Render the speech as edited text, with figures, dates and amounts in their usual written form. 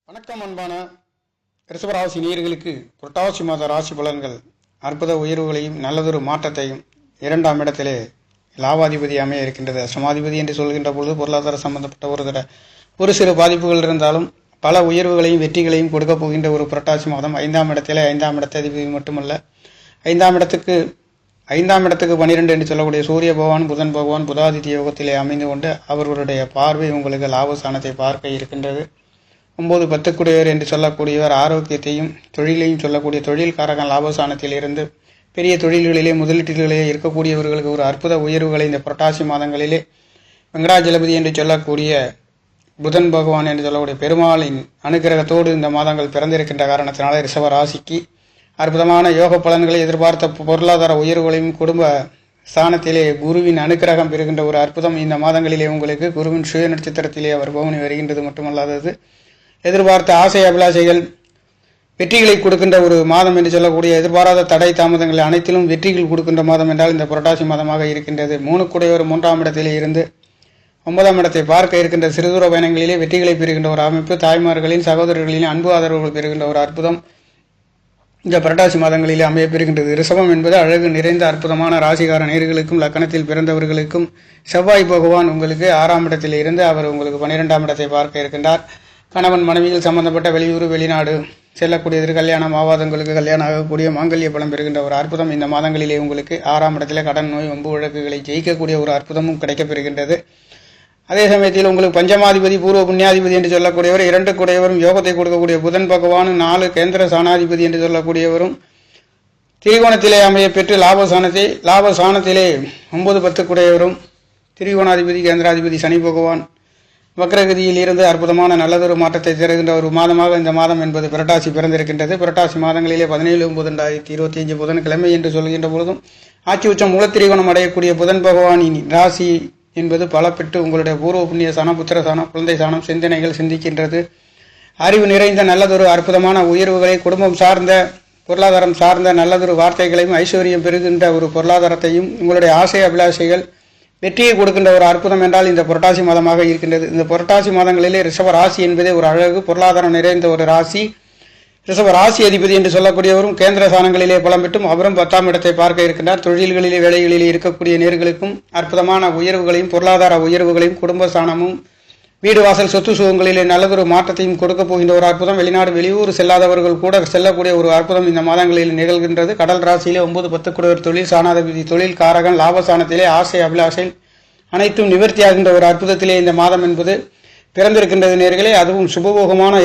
வணக்கம் அன்பான ரிஷபராசி நேயர்களுக்கு புரட்டாசி மாத ராசி பலன்கள் அற்புத உயர்வுகளையும் நல்லதொரு மாற்றத்தையும் இரண்டாம் இடத்திலே லாபாதிபதி அமைய இருக்கின்றது. சமாதிபதி என்று சொல்கின்ற பொழுது பொருளாதார சம்பந்தப்பட்ட ஒரு சிறு பாதிப்புகள் இருந்தாலும் பல உயர்வுகளையும் வெற்றிகளையும் கொடுக்க போகின்ற ஒரு புரட்டாசி மாதம். ஐந்தாம் இடத்திலே ஐந்தாம் இடத்ததிபதி மட்டுமல்ல, ஐந்தாம் இடத்துக்கு 12 என்று சொல்லக்கூடிய சூரிய பகவான் புதன் பகவான் புதாதித்ய யோகத்திலே அமைந்து கொண்டு அவர்களுடைய பார்வை உங்களுக்கு லாபஸ்தானத்தை பார்க்க இருக்கின்றது. 9-10 குடையவர் என்று சொல்லக்கூடியவர் ஆரோக்கியத்தையும் தொழிலையும் சொல்லக்கூடிய தொழில்காரகன் லாபஸ்தானத்தில் இருந்து பெரிய தொழில்களிலே முதலீடுகளிலே இருக்கக்கூடியவர்களுக்கு ஒரு அற்புத உயர்வுகளை இந்த புரட்டாசி மாதங்களிலே வெங்கடாஜலபதி என்று சொல்லக்கூடிய புதன் பகவான் என்று சொல்லக்கூடிய பெருமாளின் அனுகிரகத்தோடு இந்த மாதங்கள் பிறந்திருக்கின்ற காரணத்தினால ரிஷப ராசிக்கு அற்புதமான யோக பலன்களை எதிர்பார்த்த பொருளாதார உயர்வுகளையும் குடும்ப ஸ்தானத்திலே குருவின் அனுகிரகம் பெறுகின்ற ஒரு அற்புதம் இந்த மாதங்களிலே உங்களுக்கு குருவின் சுய நட்சத்திரத்திலே அவர் பவனி வருகின்றது மட்டுமல்லாதது எதிர்பார்த்த ஆசை அபிலாஷைகள் வெற்றிகளை கொடுக்கின்ற ஒரு மாதம் என்று சொல்லக்கூடிய எதிர்பாராத தடை தாமதங்கள் அனைத்திலும் வெற்றிகள் கொடுக்கின்ற மாதம் என்றால் இந்த புரட்டாசி மாதமாக இருக்கின்றது. 3 குடையவர் 3ஆம் இடத்திலே இருந்து 9ஆம் இடத்தை பார்க்க இருக்கின்ற சிறுதூர பயணங்களிலே வெற்றிகளை பெறுகின்ற ஒரு அமைப்பு, தாய்மார்களின் சகோதரர்களின் அன்பு ஆதரவுகள் பெறுகின்ற ஒரு அற்புதம் இந்த புரட்டாசி மாதங்களிலே அமைய பெறுகின்றது. ரிஷபம் என்பது அழகு நிறைந்த அற்புதமான ராசிகார நேயர்களுக்கும் லக்கணத்தில் பிறந்தவர்களுக்கும் செவ்வாய் பகவான் உங்களுக்கு 6ஆம் இடத்தில் இருந்து அவர் உங்களுக்கு 12ஆம் இடத்தை பார்க்க இருக்கின்றார். கணவன் மனைவிகள் சம்பந்தப்பட்ட வெளியூர் வெளிநாடு செல்லக்கூடியது, கல்யாணம் ஆவாதங்களுக்கு கல்யாணம் ஆகக்கூடிய மாங்கல்ய பலம் பெறுகின்ற ஒரு அற்புதம் இந்த மாதங்களிலே உங்களுக்கு 6ஆம் இடத்துல கடன் நோய் வம்பு வழக்குகளை ஜெயிக்கக்கூடிய ஒரு அற்புதமும் கிடைக்கப்பெறுகின்றது. அதே சமயத்தில் உங்களுக்கு பஞ்சமாதிபதி பூர்வ புண்ணியாதிபதி என்று சொல்லக்கூடியவர் 2 குடையவரும் யோகத்தை கொடுக்கக்கூடிய புதன் பகவான் 4 கேந்திர சாணாதிபதி என்று சொல்லக்கூடியவரும் திரிகோணத்திலே அமைய பெற்று லாபஸ்தானத்திலே 9-10 குடையவரும் திரிகோணாதிபதி கேந்திராதிபதி சனி பகவான் வக்ரகதியில் இருந்து அற்புதமான நல்லதொரு மாற்றத்தை தருகின்ற ஒரு மாதமாக இந்த மாதம் என்பது புரட்டாசி பிறந்திருக்கின்றது. புரட்டாசி மாதங்களிலே 17/9/2025 புதன்கிழமை என்று சொல்கின்ற பொழுதும் ஆட்சி உச்சம் மூலத்திரிகோணம் அடையக்கூடிய புதன் பகவானின் ராசி என்பது பலப்பெற்று உங்களுடைய பூர்வ புண்ணிய சாணம், புத்திர சாணம், குழந்தை சாணம் சிந்தனைகள் சிந்திக்கின்றது. அறிவு நிறைந்த நல்லதொரு அற்புதமான உயர்வுகளை, குடும்பம் சார்ந்த பொருளாதாரம் சார்ந்த நல்லதொரு வார்த்தைகளையும் ஐஸ்வர்யம் பெறுகின்ற ஒரு பொருளாதாரத்தையும் உங்களுடைய ஆசை அபிலாஷைகள் வெற்றியை கொடுக்கின்ற ஒரு அற்புதம் என்றால் இந்த புரட்டாசி மாதமாக இருக்கின்றது. இந்த புரட்டாசி மாதங்களிலே ரிஷப ராசி என்பதே ஒரு அழகு பொருளாதாரம் நிறைந்த ஒரு ராசி. ரிஷப ராசி அதிபதி என்று சொல்லக்கூடியவரும் கேந்திர சாணங்களிலே பலம் பெற்றும் அவரும் 10ஆம் இடத்தை பார்க்க இருக்கின்றார். தொழில்களிலே வேலைகளிலே இருக்கக்கூடிய நேர்களுக்கும் அற்புதமான உயர்வுகளையும் பொருளாதார உயர்வுகளையும் குடும்ப சாணமும் வீடு வாசல் சொத்து சுகங்களிலே நல்லதொரு மாற்றத்தையும் கொடுக்க போகின்ற ஒரு அற்புதம். வெளிநாடு வெளியூர் செல்லாதவர்கள் கூட செல்லக்கூடிய ஒரு அற்புதம் இந்த மாதங்களில் நிகழ்கின்றது. கடல் ராசியிலே 9-10 குடையவர் தொழில் சாணாதிபதி தொழில் காரகன் லாபஸ்தானத்திலே ஆசை அபிலாஷை அனைத்தும் நிவர்த்தியாகின்ற ஒரு அற்புதத்திலே இந்த மாதம் என்பது பிறந்திருக்கின்றது நேர்களே. அதுவும் சுபபோகமான